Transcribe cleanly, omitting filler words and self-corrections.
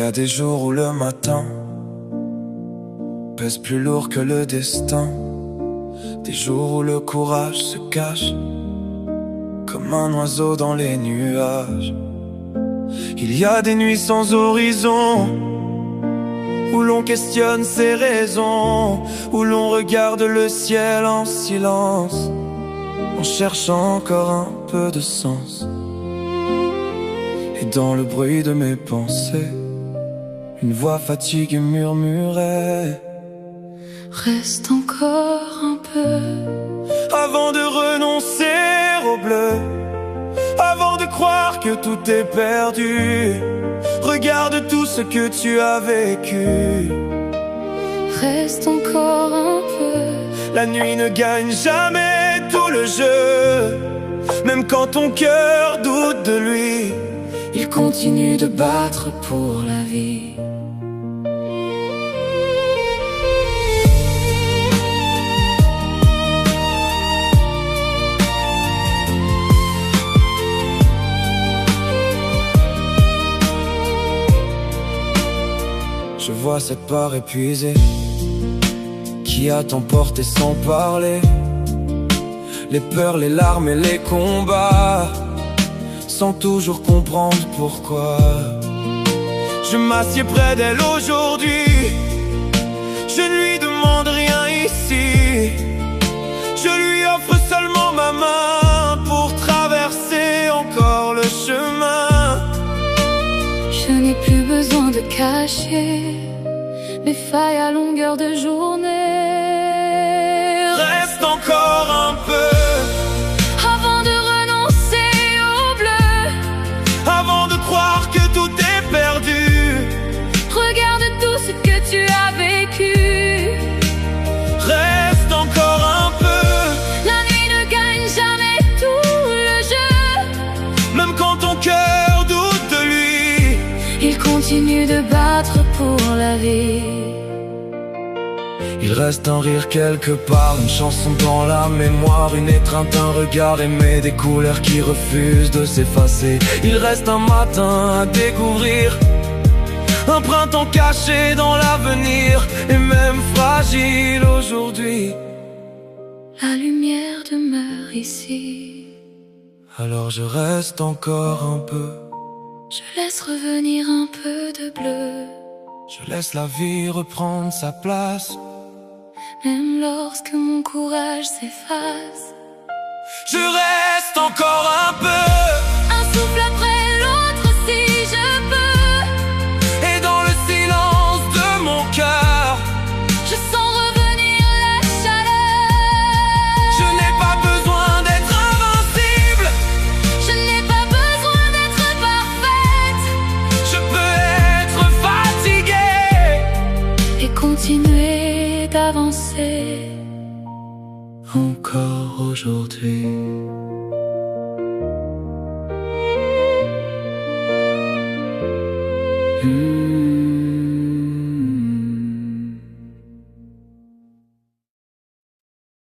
a des jours où le matin pèse plus lourd que le destin. Des jours où le courage se cache comme un oiseau dans les nuages. Il y a des nuits sans horizon, où l'on questionne ses raisons, où l'on regarde le ciel en silence, en cherchant encore un peu de sens. Et dans le bruit de mes pensées, une voix fatiguée murmurait: reste encore un peu, avant de renoncer au bleu, avant de croire que tout est perdu. Regarde tout ce que tu as vécu. reste encore un peu. La nuit ne gagne jamais tout le jeu. Même quand ton cœur doute de lui, Il continue de battre pour la vie. je vois cette part épuisée qui a t'emporté sans parler. Les peurs, les larmes et les combats, sans toujours comprendre pourquoi. Je m'assieds près d'elle aujourd'hui, je ne lui demande rien ici. Je lui offre seulement ma main pour traverser encore le chemin. Je n'ai plus besoin de cacher mes failles à longueur de journée. Reste encore un peu, avant de renoncer au bleu, avant de croire que tout est perdu. regarde tout ce que tu as vécu. Reste encore un peu, La nuit ne gagne jamais tout le jeu. même quand ton cœur doute de lui. Il continue de battre pour la vie. Il reste un rire quelque part, une chanson dans la mémoire, une étreinte, un regard aimé, des couleurs qui refusent de s'effacer. Il reste un matin à découvrir, un printemps caché dans l'avenir, et même fragile aujourd'hui. La lumière demeure ici. Alors je reste encore un peu, Je laisse revenir un peu de bleu, je laisse la vie reprendre sa place. même lorsque mon courage s'efface. Je reste encore un peu, Un souffle après l'autre si je peux. et dans le silence de mon cœur, Je sens revenir la chaleur. je n'ai pas besoin d'être invincible, Je n'ai pas besoin d'être parfaite. je peux être fatigué. Et continuer d'avancer. Encore aujourd'hui.